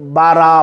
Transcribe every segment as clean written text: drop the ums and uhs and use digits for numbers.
12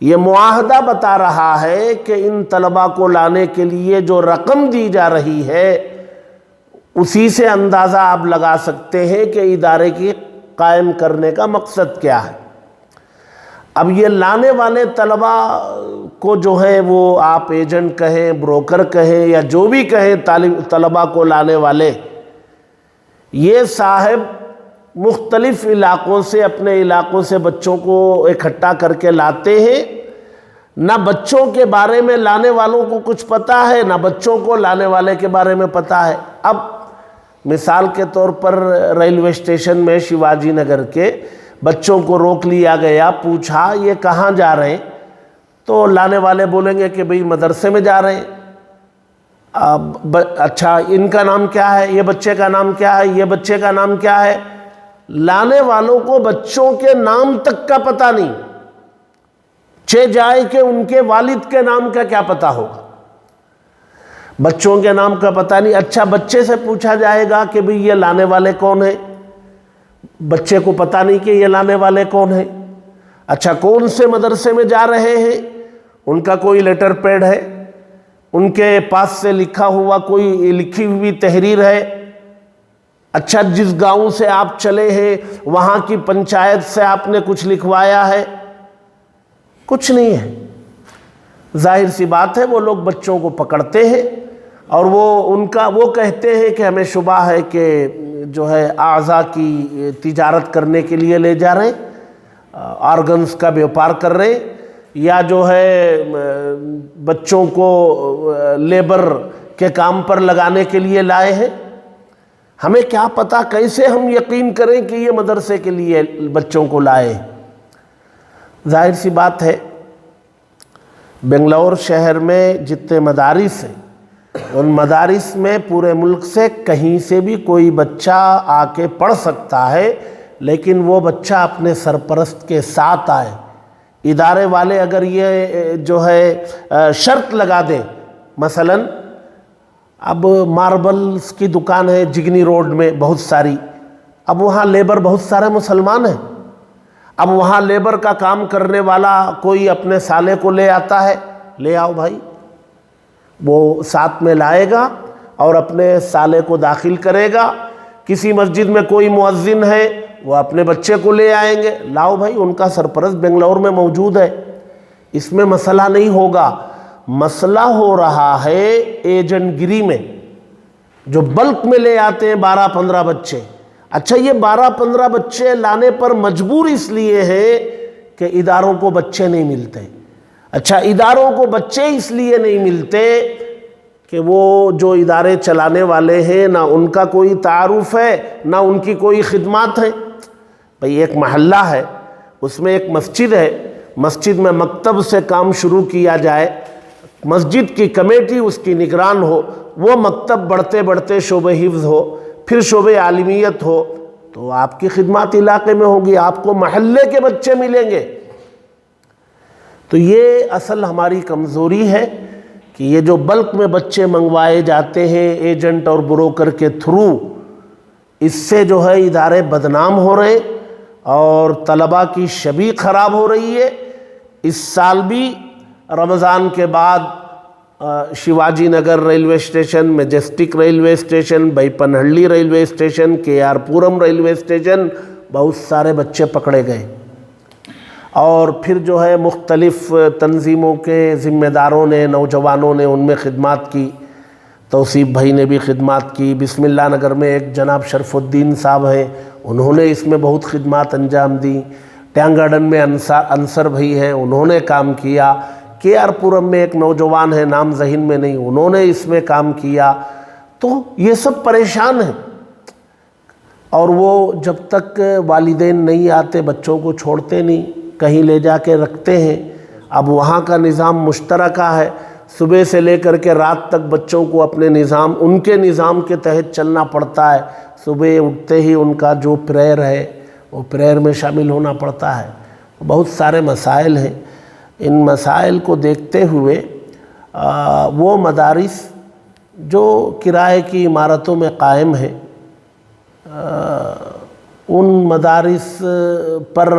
یہ معاہدہ بتا رہا ہے کہ ان طلباء کو لانے کے لیے جو رقم دی جا رہی ہے اسی سے اندازہ آپ لگا سکتے ہیں کہ ادارے کی قائم کرنے کا مقصد کیا ہے۔ اب یہ لانے والے طلباء کو جو ہے وہ آپ ایجنٹ کہیں، بروکر کہیں یا جو بھی کہیں، طلباء کو لانے والے، یہ صاحب مختلف علاقوں سے، اپنے علاقوں سے بچوں کو اکٹھا کر کے لاتے ہیں۔ نہ بچوں کے بارے میں لانے والوں کو کچھ پتہ ہے، نہ بچوں کو لانے والے کے بارے میں پتہ ہے۔ اب مثال کے طور پر ریلوے اسٹیشن میں شیواجی نگر کے بچوں کو روک لیا گیا، پوچھا یہ کہاں جا رہے ہیں، تو لانے والے بولیں گے کہ بھئی مدرسے میں جا رہے ہیں۔ اچھا ان کا نام کیا ہے، یہ بچے کا نام کیا ہے، یہ بچے کا نام کیا ہے؟ لانے والوں کو بچوں کے نام تک کا پتہ نہیں، جائے کہ ان کے والد کے نام کا کیا پتہ ہوگا، بچوں کے نام کا پتہ نہیں۔ اچھا بچے سے پوچھا جائے گا کہ بھئی یہ لانے والے کون ہیں، بچے کو پتہ نہیں کہ یہ لانے والے کون ہیں۔ اچھا کون سے مدرسے میں جا رہے ہیں، ان کا کوئی لیٹر پیڈ ہے، ان کے پاس سے لکھا ہوا کوئی لکھی ہوئی تحریر ہے۔ اچھا جس گاؤں سے آپ چلے ہیں وہاں کی پنچایت سے آپ نے کچھ لکھوایا ہے؟ کچھ نہیں ہے۔ ظاہر سی بات ہے وہ لوگ بچوں کو پکڑتے ہیں اور وہ کہتے ہیں کہ ہمیں شبہ ہے کہ جو ہے اعضاء کی تجارت کرنے کے لیے لے جا رہے ہیں، آرگنز کا بیوپار کر رہے ہیں، یا جو ہے بچوں کو لیبر کے کام پر لگانے کے لیے لائے ہیں۔ ہمیں کیا پتہ، کیسے ہم یقین کریں کہ یہ مدرسے کے لیے بچوں کو لائے؟ ظاہر سی بات ہے بنگلور شہر میں جتنے مدارس ہیں ان مدارس میں پورے ملک سے کہیں سے بھی کوئی بچہ آ کے پڑھ سکتا ہے، لیکن وہ بچہ اپنے سرپرست کے ساتھ آئے۔ ادارے والے اگر یہ جو ہے شرط لگا دیں، مثلا اب ماربلز کی دکان ہے جگنی روڈ میں بہت ساری، اب وہاں لیبر بہت سارے مسلمان ہیں، اب وہاں لیبر کا کام کرنے والا کوئی اپنے سالے کو لے آتا ہے، لے آؤ بھائی، وہ ساتھ میں لائے گا اور اپنے سالے کو داخل کرے گا۔ کسی مسجد میں کوئی مؤذن ہے وہ اپنے بچے کو لے آئیں گے، لاؤ بھائی، ان کا سرپرست بنگلور میں موجود ہے، اس میں مسئلہ نہیں ہوگا۔ مسئلہ ہو رہا ہے ایجنٹ گری میں، جو بلک میں لے آتے ہیں 12-15 بچے۔ اچھا یہ 12-15 بچے لانے پر مجبور اس لیے ہیں کہ اداروں کو بچے نہیں ملتے۔ اچھا اداروں کو بچے اس لیے نہیں ملتے کہ وہ جو ادارے چلانے والے ہیں نہ ان کا کوئی تعارف ہے نہ ان کی کوئی خدمات ہیں۔ بھئی ایک محلہ ہے، اس میں ایک مسجد ہے، مسجد میں مکتب سے کام شروع کیا جائے، مسجد کی کمیٹی اس کی نگران ہو، وہ مکتب بڑھتے بڑھتے شعبہ حفظ ہو، پھر شعبہ عالمیت ہو، تو آپ کی خدمات علاقے میں ہوگی، آپ کو محلے کے بچے ملیں گے۔ تو یہ اصل ہماری کمزوری ہے کہ یہ جو بلک میں بچے منگوائے جاتے ہیں ایجنٹ اور بروکر کے تھرو، اس سے جو ہے ادارے بدنام ہو رہے اور طلباء کی شبیہ خراب ہو رہی ہے۔ اس سال بھی رمضان کے بعد Shivaji Nagar railway station, Majestic railway station, Byappanahalli railway station, K R Puram railway station بہت سارے بچے پکڑے گئے، اور پھر جو ہے مختلف تنظیموں کے ذمہ داروں نے، نوجوانوں نے ان میں خدمات کی۔ توصیف بھائی نے بھی خدمات کی، بسم اللہ نگر میں ایک جناب شرف الدین صاحب ہیں، انہوں نے اس میں بہت خدمات انجام دی۔ ٹینگ گارڈن میں انصر بھائی ہیں، انہوں نے کام کیا۔ کے آر پورم میں ایک نوجوان ہے، نام ذہن میں نہیں، انہوں نے اس میں کام کیا۔ تو یہ سب پریشان ہیں، اور وہ جب تک والدین نہیں آتے بچوں کو چھوڑتے نہیں، کہیں لے جا کے رکھتے ہیں۔ اب وہاں کا نظام مشترکہ ہے، صبح سے لے کر کے رات تک بچوں کو اپنے نظام، ان کے نظام کے تحت چلنا پڑتا ہے۔ صبح اٹھتے ہی ان کا جو پریئر ہے وہ پریئر میں شامل ہونا پڑتا ہے۔ بہت سارے مسائل ہیں، ان مسائل کو دیکھتے ہوئے وہ مدارس جو کرائے کی عمارتوں میں قائم ہیں، ان مدارس پر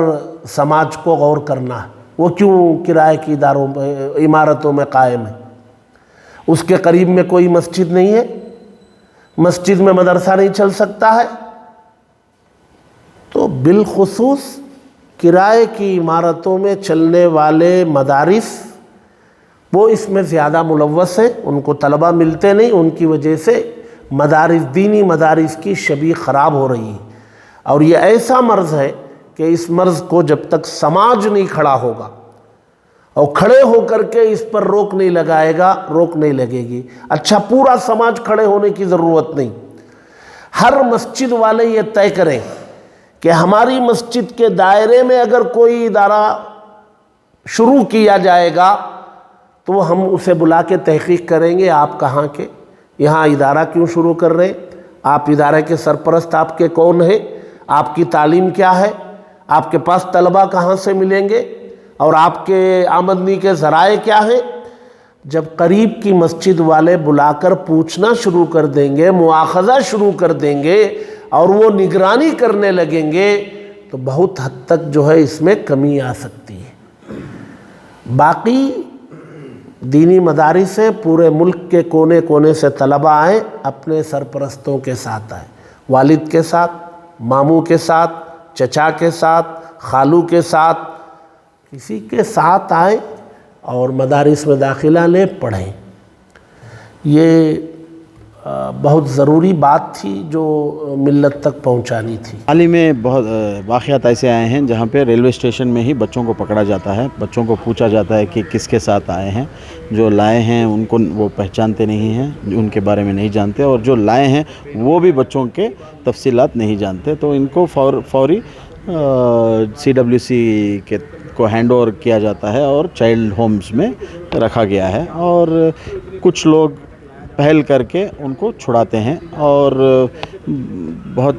سماج کو غور کرنا ہے۔ وہ کیوں کرائے کی عمارتوں میں قائم ہے؟ اس کے قریب میں کوئی مسجد نہیں ہے؟ مسجد میں مدرسہ نہیں چل سکتا ہے؟ تو بالخصوص کرائے کی عمارتوں میں چلنے والے مدارس وہ اس میں زیادہ ملوث ہیں، ان کو طلبہ ملتے نہیں، ان کی وجہ سے دینی مدارس کی شبیہ خراب ہو رہی ہے۔ اور یہ ایسا مرض ہے کہ اس مرض کو جب تک سماج نہیں کھڑا ہوگا اور کھڑے ہو کر کے اس پر روک نہیں لگائے گا، روک نہیں لگے گی۔ اچھا، پورا سماج کھڑے ہونے کی ضرورت نہیں، ہر مسجد والے یہ طے کریں کہ ہماری مسجد کے دائرے میں اگر کوئی ادارہ شروع کیا جائے گا تو ہم اسے بلا کے تحقیق کریں گے، آپ کہاں کے، یہاں ادارہ کیوں شروع کر رہے، آپ ادارے کے سرپرست آپ کے کون ہیں، آپ کی تعلیم کیا ہے، آپ کے پاس طلبہ کہاں سے ملیں گے، اور آپ کے آمدنی کے ذرائع کیا ہیں۔ جب قریب کی مسجد والے بلا کر پوچھنا شروع کر دیں گے، مواخذہ شروع کر دیں گے اور وہ نگرانی کرنے لگیں گے تو بہت حد تک جو ہے اس میں کمی آ سکتی ہے۔ باقی دینی مدارس ہیں، پورے ملک کے کونے کونے سے طلبہ آئیں، اپنے سرپرستوں کے ساتھ آئیں، والد کے ساتھ، ماموں کے ساتھ، چچا کے ساتھ، خالو کے ساتھ، کسی کے ساتھ آئیں اور مدارس میں داخلہ لیں، پڑھیں۔ یہ بہت ضروری بات تھی جو ملت تک پہنچانی تھی۔ حال ہی میں بہت واقعات ایسے آئے ہیں جہاں پہ ریلوے اسٹیشن میں ہی بچوں کو پکڑا جاتا ہے، بچوں کو پوچھا جاتا ہے کہ کس کے ساتھ آئے ہیں، جو لائے ہیں ان کو وہ پہچانتے نہیں ہیں، ان کے بارے میں نہیں جانتے، اور جو لائے ہیں وہ بھی بچوں کے تفصیلات نہیں جانتے، تو ان کو فوری CWC کے کو ہینڈ اوور کیا جاتا ہے اور چائلڈ ہومز میں رکھا گیا ہے، اور کچھ لوگ پہل کر کے ان کو چھڑاتے ہیں، اور بہت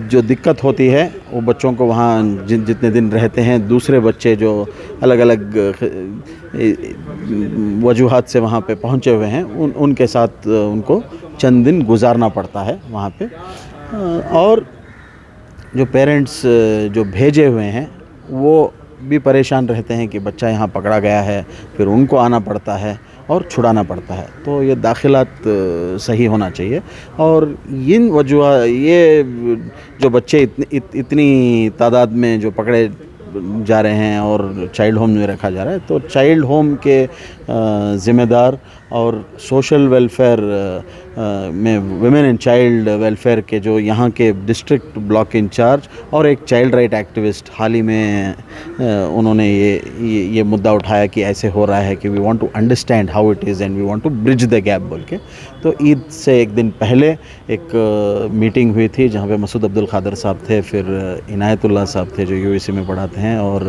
جو دقت ہوتی ہے وہ بچوں کو وہاں جتنے دن رہتے ہیں، دوسرے بچے جو الگ الگ وجوہات سے وہاں پہ پہنچے ہوئے ہیں ان کے ساتھ ان کو چند دن گزارنا پڑتا ہے وہاں پہ، اور جو پیرنٹس جو بھیجے ہوئے ہیں وہ بھی پریشان رہتے ہیں کہ بچہ یہاں پکڑا گیا ہے، پھر ان کو آنا پڑتا ہے اور چھڑانا پڑتا ہے۔ تو یہ داخلات صحیح ہونا چاہیے، اور یہ جو بچے اتنی تعداد میں جو پکڑے جا رہے ہیں اور چائلڈ ہوم میں رکھا جا رہا ہے، تو چائلڈ ہوم کے ذمہ دار اور سوشل ویلفیئر میں ویمن اینڈ چائلڈ ویلفیئر کے جو یہاں کے ڈسٹرکٹ بلاک انچارج اور ایک چائلڈ رائٹ ایکٹیوسٹ، حال ہی میں انہوں نے یہ مدعا اٹھایا کہ ایسے ہو رہا ہے کہ we want to understand how it is and we want to bridge the gap بول کے۔ تو عید سے ایک دن پہلے ایک میٹنگ ہوئی تھی جہاں پہ مسعود عبد القادر صاحب تھے، پھر عنایت اللہ صاحب تھے جو UAC میں پڑھاتے ہیں، اور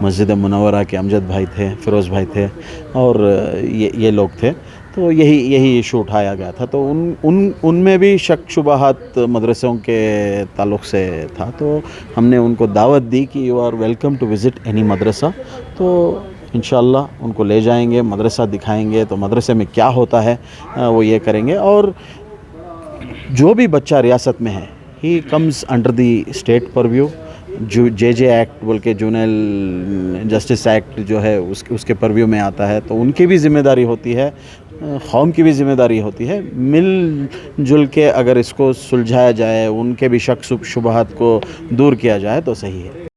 مسجد منورہ کے امجد بھائی تھے، فیروز بھائی تھے، اور یہ لوگ تھے۔ تو یہی ایشو اٹھایا گیا تھا، تو ان میں بھی شک شبہات مدرسوں کے تعلق سے تھا، تو ہم نے ان کو دعوت دی کہ you are welcome to visit any مدرسہ، تو انشاءاللہ ان کو لے جائیں گے، مدرسہ دکھائیں گے، تو مدرسے میں کیا ہوتا ہے وہ یہ کریں گے۔ اور جو بھی بچہ ریاست میں ہے، he comes under the state purview, JJ act بول کے جونیئل جسٹس ایکٹ جو ہے اس کے پرویو میں آتا ہے، تو ان کی بھی ذمہ داری ہوتی ہے، قوم کی بھی ذمہ داری ہوتی ہے، مل جل کے اگر اس کو سلجھایا جائے، ان کے بھی شک شبہات کو دور کیا جائے تو صحیح ہے۔